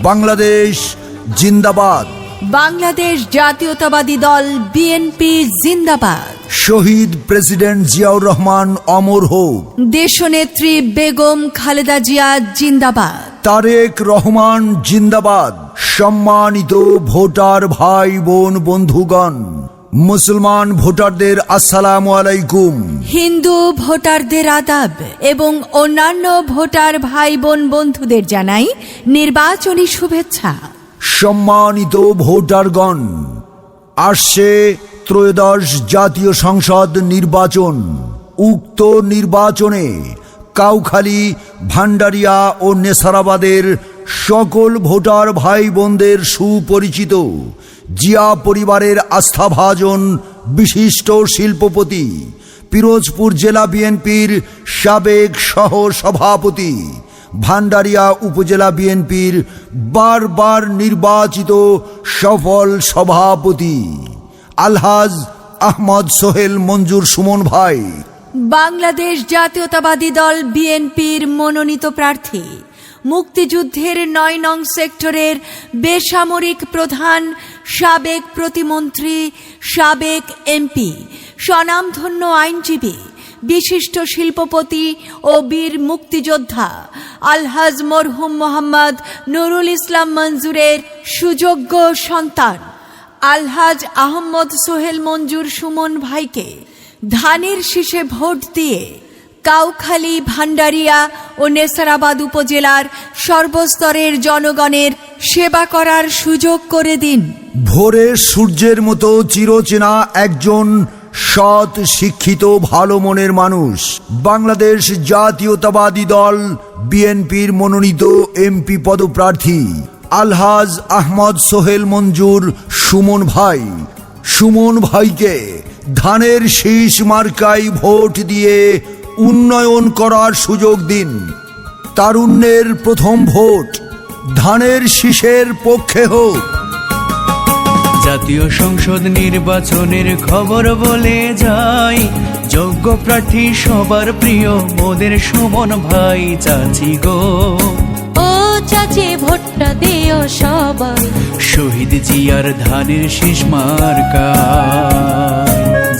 বাংলাদেশ জিন্দাবাদ। বাংলাদেশ জাতীয়তাবাদী দল বিএনপি জিন্দাবাদ। শহীদ প্রেসিডেন্ট জিয়াউর রহমান অমর হোক। দেশনেত্রী বেগম খালেদা জিয়া জিন্দাবাদ। তারেক রহমান জিন্দাবাদ। সম্মানিত ভোটার ভাই বোন বন্ধুগণ, মুসলমান ভোটারদের আসসালামু আলাইকুম। হিন্দু ভোটারদের আদাব এবং অন্যান্য ভোটার ভাই বোন বন্ধুদের জানাই নির্বাচনী শুভেচ্ছা। সম্মানিত ভোটারগণ, আসছে ত্রয়োদশ জাতীয় সংসদ নির্বাচন। উক্ত নির্বাচনে কাউখালী, ভান্ডারিয়া ও নেসারাবাদের সকল ভোটার ভাই বোনদের সুপরিচিত জিয়া পরিবারের আস্থাভাজন বিশিষ্ট শিল্পপতি, পিরোজপুর জেলা বিএনপির সাবেক সহ সভাপতি, ভান্ডারিয়া উপজেলা বিএনপির বারবার নির্বাচিত সফল সভাপতি আলহাজ আহমদ সোহেল মঞ্জুর সুমন ভাই, বাংলাদেশ জাতীয়তাবাদী দল বিএনপির মনোনীত প্রার্থী, মুক্তিযুদ্ধের ৯ নং সেক্টরের বেসামরিক প্রধান, সাবেক প্রতিমন্ত্রী, সাবেক এমপি, স্বনামধন্য আইনজীবী, বিশিষ্ট শিল্পপতি ও বীর মুক্তিযোদ্ধা আলহাজ মরহুম মোহাম্মদ নুরুল ইসলাম মঞ্জুরের সুযোগ্য সন্তান আলহাজ আহমদ সোহেল মঞ্জুর সুমন ভাইকে ধানের শীষে ভোট দিয়ে কাউখালী, ভান্ডারিয়া ও নেসারাবাদ উপজেলার সর্বস্তরের জনগণের সেবা করার সুযোগ করে দিন। ভোরের সূর্যের মতো চিরচেনা একজন সৎ, শিক্ষিত, ভালো মনের মানুষ, বাংলাদেশ জাতীয়তাবাদী দল বিএনপির মনোনীত এমপি পদপ্রার্থী আলহাজ আহমদ সোহেল মঞ্জুর সুমন ভাই। সুমন ভাইকে ধানের শীষ মার্কায় ভোট দিয়ে উন্নয়ন করার সুযোগ দিন। তারুণ্যের প্রথম ভোট ধানের শীষের পক্ষে হোক। জাতীয় সংসদ নির্বাচনের খবর বলে যাই, যোগ্য প্রার্থী সবার প্রিয় মোদের সুমন ভাই। চাচি গো, ও চাচি, ভোটটা দিও সবাই শহীদ জিয়ার ধানের শীষ মার্কা।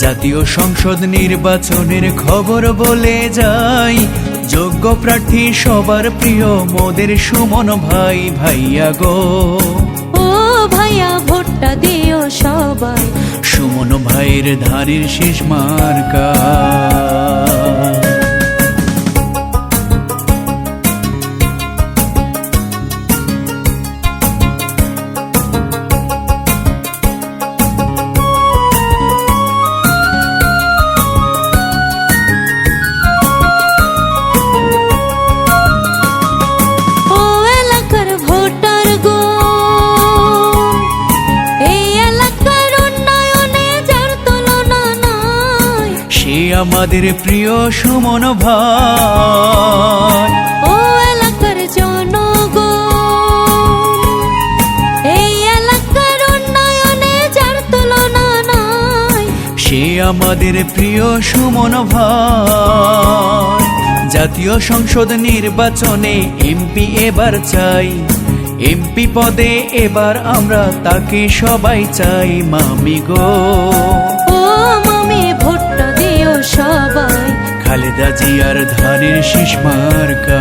জাতীয় সংসদ নির্বাচনের খবর বলে যাই, যোগ্য প্রার্থী সবার প্রিয় মোদের সুমন ভাই। ভাইয়া গো, ও ভাইয়া, ভোটটা দিও সবাই সুমন ভাইয়ের ধানের শীষ মার্কা। আমাদের প্রিয় সুমন ভাই। ও এলাকার জনগণ, এই এলাকার উন্নয়নে যার তুলনা নাই, সে আমাদের প্রিয় সুমন ভাই। জাতীয় সংসদ নির্বাচনে এমপি এবার চাই, এমপি পদে এবার আমরা তাকে সবাই চাই। মামি গো, ও মামি, ভোটটা দিও সবাই খালেদা জিয়ার ধানের শীষ মার্কা।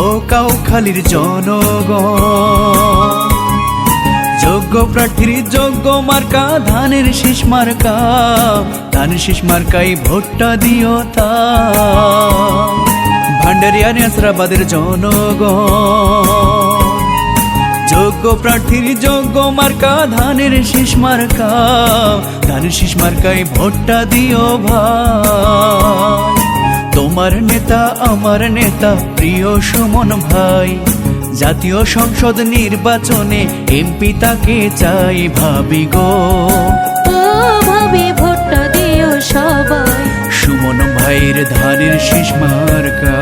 ও কাউখালীর জনগণ, যোগ্য প্রার্থীর যোগ্য মার্কা ধানের শীষ মার্কা। ধানের শীষ মার্কাই ভোটটা দিও তা। ভান্ডারিয়া, নেসারাবাদের জনগণ, যোগ্য প্রার্থীর যোগ্য মার্কা ধানের শীষ মার্কা। ধানের শীষ মার্কাই ভোটটা দিও ভাই। তোমার নেতা আমার নেতা প্রিয় সুমন ভাই। জাতীয় সংসদ নির্বাচনে এমপি তাকে চাই। ভাবি গো, ও ভাবি, ভোটটা দিও সবাই সুমন ভাইয়ের ধানের শীষ মার্কা।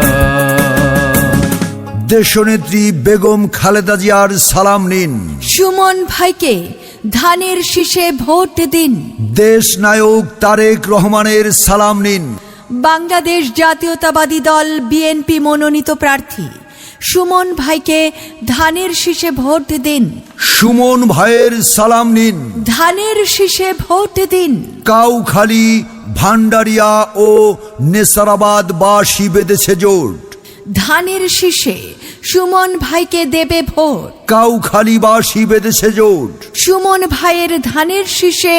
দেশনেত্রী বেগম খালেদা জিয়ার সালাম নিন। সুমন ভাইকে ধানের শীষে ভোট দিন। দেশ নায়ক তারেক রহমানের সালাম নিন। বাংলাদেশ জাতীয়তাবাদী দল বিএনপি মনোনীত প্রার্থী সুমন ভাইকে ধানের শীষে ভোট দিন। সুমন ভাইয়ের সালাম নিন। ধানের শীষে ভোট দিন। কাউখালী, ভান্ডারিয়া ও নেসারাবাদবাসী বেঁধেছে জোট। ধানের শীষে সুমন ভাইকে দেবে ভোট। কাউখালীবাসী বেঁধেছে জোট। সুমন ভাইয়ের ধানের শীষে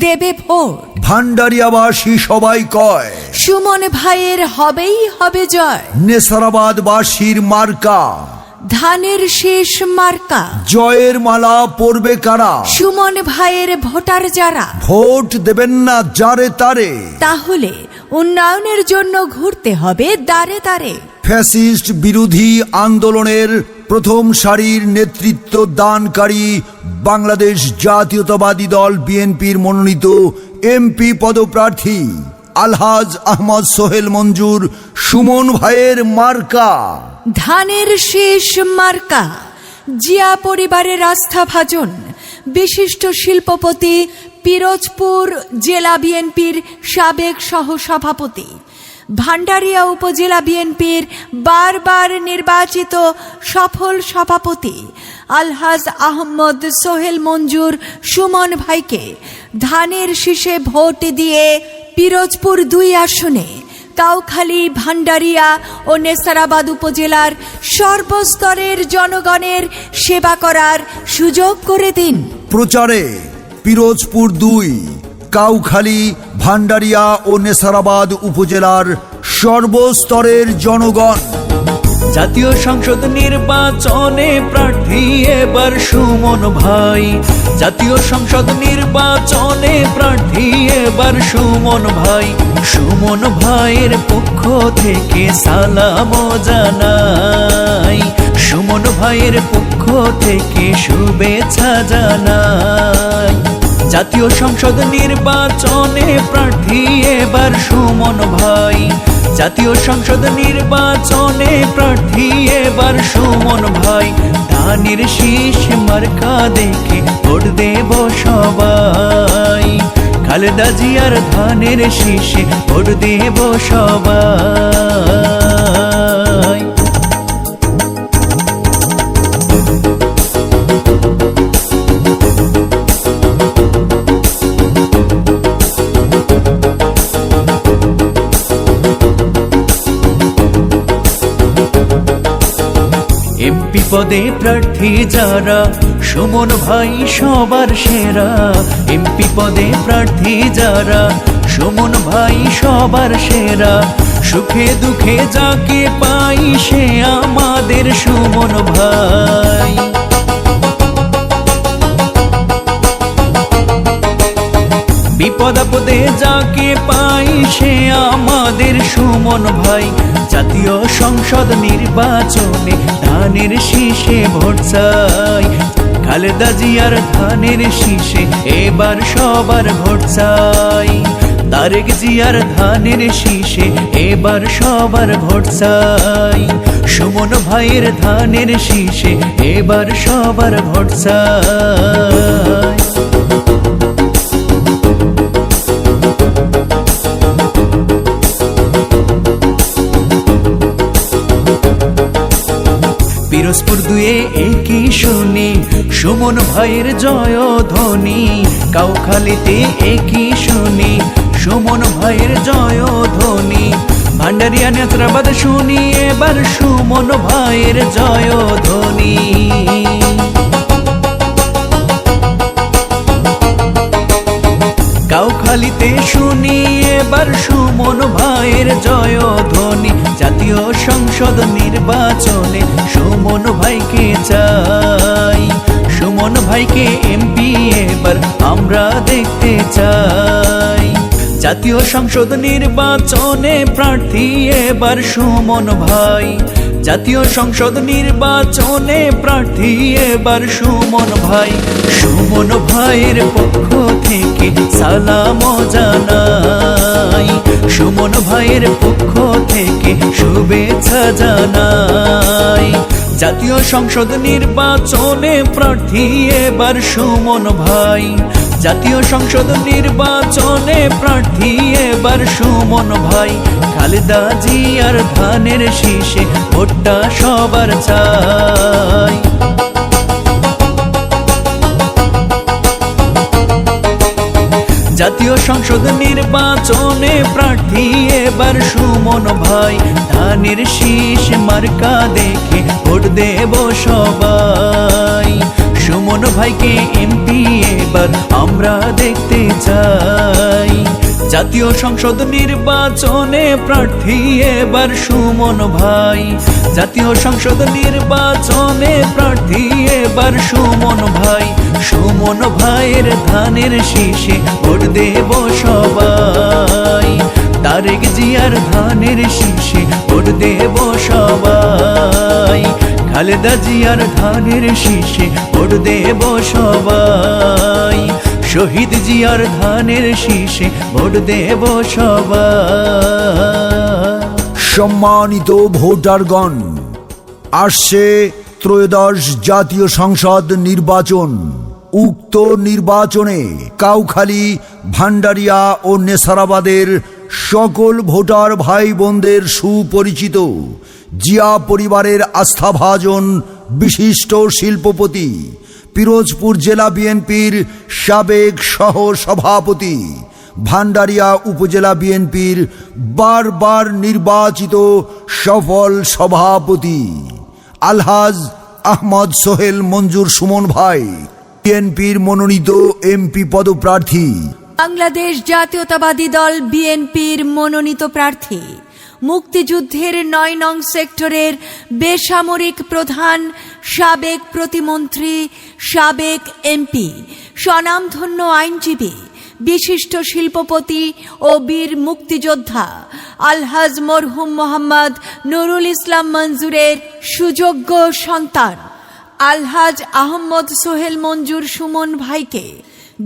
দেবে ভোট। ভান্ডারিয়াবাসী সবাই কয় সুমন ভাইয়ের হবেই হবে জয়। নেসারাবাদবাসীর মার্কা ধানের শীষ মার্কা। জয়ের মালা পরবে কারা? সুমন ভাইয়ের ভোটার যারা। ভোট দেবেন না যারে তারে। তাহলে উন্নয়নের জন্য ঘুরতে হবে দাঁড়ে দাঁড়ে। ফ্যাসিস্ট বিরোধী আন্দোলনের প্রথম সারির নেতৃত্ব দানকারী বাংলাদেশ জাতীয়তাবাদী দল বিএনপির মনোনীত এমপি পদপ্রার্থী আলহাজ আহমদ সোহেল মঞ্জুর সুমন ভাইয়ের মার্কা ধানের শীষ মার্কা। জিয়া পরিবারের আস্থাভাজন বিশিষ্ট শিল্পপতি, পিরোজপুর জেলা বিএনপির সাবেক সহসভাপতি, ভান্ডারিয়া উপজেলা বিএনপির বারবার নির্বাচিত সফল সভাপতি আলহাজ আহমদ সোহেল মঞ্জুর সুমন ভাইকে ধানের শীষে ভোট দিয়ে পিরোজপুর 2 আসনে কাউখালী, ভান্ডারিয়া ও নেসারাবাদ উপজেলার সর্বস্তরের জনগণের সেবা করার সুযোগ করে দিন। প্রচারে পিরোজপুর 2, কাউখালী, ভান্ডারিয়া ও নেসারাবাদ উপজেলার সর্বস্তরের জনগণ। জাতীয় সংসদ নির্বাচনে প্রার্থী এবার সুমন ভাই। জাতীয় সংসদ নির্বাচনে প্রার্থী এবার সুমন ভাই। সুমন ভাইয়ের পক্ষ থেকে সালাম জানাই। সুমন ভাইয়ের পক্ষ থেকে শুভেচ্ছা জানাই। জাতীয় সংসদ নির্বাচনে প্রার্থী এবার সুমন ভাই। জাতীয় সংসদ নির্বাচনে প্রার্থী এবার সুমন ভাই। ধানের শীষ মার্কা দেখে ভোট দেব সবাই। খালেদা জিয়ার ধানের শীষে ভোট দেব সবাই। এমপি পদে প্রার্থী যারা সুমন ভাই সবার সেরা। এমপি পদে প্রার্থী যারা সুমন ভাই সবার সেরা। সুখে দুঃখে যাকে পাই সে আমাদের সুমন ভাই। বিপদ আপদে যাকে পাই সে আমাদের সুমন ভাই। জাতীয় সংসদ নির্বাচনে ধানের শীষে ভোট চাই। খালেদা জিয়ার ধানের শীষে এবার সবার ভোট চাই। তারেক জিয়ার ধানের শীষে এবার সবার ভোট চাই। সুমন ভাইয়ের ধানের শীষে এবার সবার ভোট চাই। পিরোজপুর 2 একই শুনি সুমন ভাইয়ের জয়ধ্বনি। কাউখালীতে একই শুনি সুমন ভাইয়ের জয়ধ্বনি। ভান্ডারিয়া, নেসারাবাদ শুনি এবার সুমন ভাইয়ের জয়ধ্বনি। কাউখালীতে শুনি এবার সুমন ভাইয়ের জয়ধ্বনি। জাতীয় সংসদ নির্বাচনে সুমন ভাইকে চাই। সুমন ভাইকে এমপি এবার আমরা দেখতে চাই। জাতীয় সংসদ নির্বাচনে প্রার্থী এবার সুমন ভাই। জাতীয় সংসদ নির্বাচনে প্রার্থী এবার সুমন ভাই। সুমন ভাইয়ের পক্ষ থেকে সালাম জানাই। সুমন ভাইয়ের পক্ষ থেকে শুভেচ্ছা জানাই। জাতীয় সংসদ নির্বাচনে প্রার্থী এবার সুমন ভাই, জাতীয় সংসদ নির্বাচনে প্রার্থী এবার সুমন ভাই। খালেদা জিয়ার ধানের শীষে ভোটটা সবার চাই। জাতীয় সংসদ নির্বাচনে প্রার্থী এবার সুমন ভাই, ধানের শীষ মার্কা দেখে ভোট দেব সবাই। সুমন ভাইকে এমপি এবার আমরা দেখতে চাই। জাতীয় সংসদ নির্বাচনে প্রার্থী এবার সুমন ভাই, জাতীয় সংসদ নির্বাচনে প্রার্থী এবার সুমন ভাই। সুমন ভাইয়ের ধানের শীষে ভোট দেব সবাই। তারেক জিয়ার ধানের শীষে ভোট দেব সবাই। খালেদা জিয়ার ধানের শীষে ভোট দেব সবাই। শহীদ জিয়ার ধানের শীষে ভোট দেব সবাই। সম্মানিত ভোটারগণ, আসছে ত্রয়োদশ জাতীয় সংসদ নির্বাচন। উক্ত নির্বাচনে কাউখালী, ভান্ডারিয়া ও নেসারাবাদের সকল ভোটার ভাই বোনদের সুপরিচিত জিয়া পরিবারের আস্থাভাজন বিশিষ্ট শিল্পপতি, পিরোজপুর জেলা বিএনপির সাবেক সহ সভাপতি, ভান্ডারিয়া উপজেলা বিএনপির বারবার নির্বাচিত সফল সভাপতি আলহাজ আহমদ সোহেল মঞ্জুর সুমন ভাই, বিএনপির মনোনীত এমপি পদপ্রার্থী, বাংলাদেশ জাতীয়তাবাদী দল বিএনপির মনোনীত প্রার্থী, মুক্তিযুদ্ধের ৯ নং সেক্টরের বেসামরিক প্রধান, সাবেক প্রতিমন্ত্রী, সাবেক এমপি, স্বনামধন্য আইনজীবী, বিশিষ্ট শিল্পপতি ও বীর মুক্তিযোদ্ধা আলহাজ মরহুম মোহাম্মদ নুরুল ইসলাম মঞ্জুরের সুযোগ্য সন্তান আলহাজ আহমদ সোহেল মঞ্জুর সুমন ভাইকে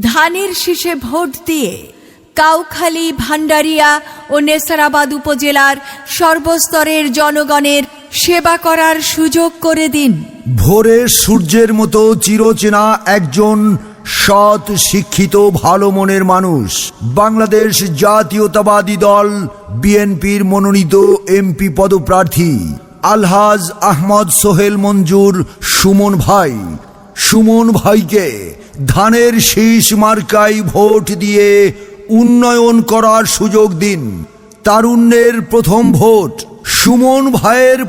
ধানের শীষে ভোট দিয়ে কাউখালী, ভান্ডারিয়া ও নেসারাবাদ উপজেলার সর্বস্তরের জনগণের সেবা করার সুযোগ করে দিন। ভোরের সূর্যের মতো চিরচেনা একজন সৎ, শিক্ষিত, ভালো মনের মানুষ, বাংলাদেশ জাতীয়তাবাদী দল বিএনপির মনোনীত এমপি পদপ্রার্থী আলহাজ আহমদ সোহেল মঞ্জুর সুমন ভাই। সুমন ভাইকে ধানের শীষ মার্কায় ভোট দিয়ে উন্নয়ন করার সুযোগ দিন। তারুণ্যের প্রথম ভোট সুমন ভাইয়ের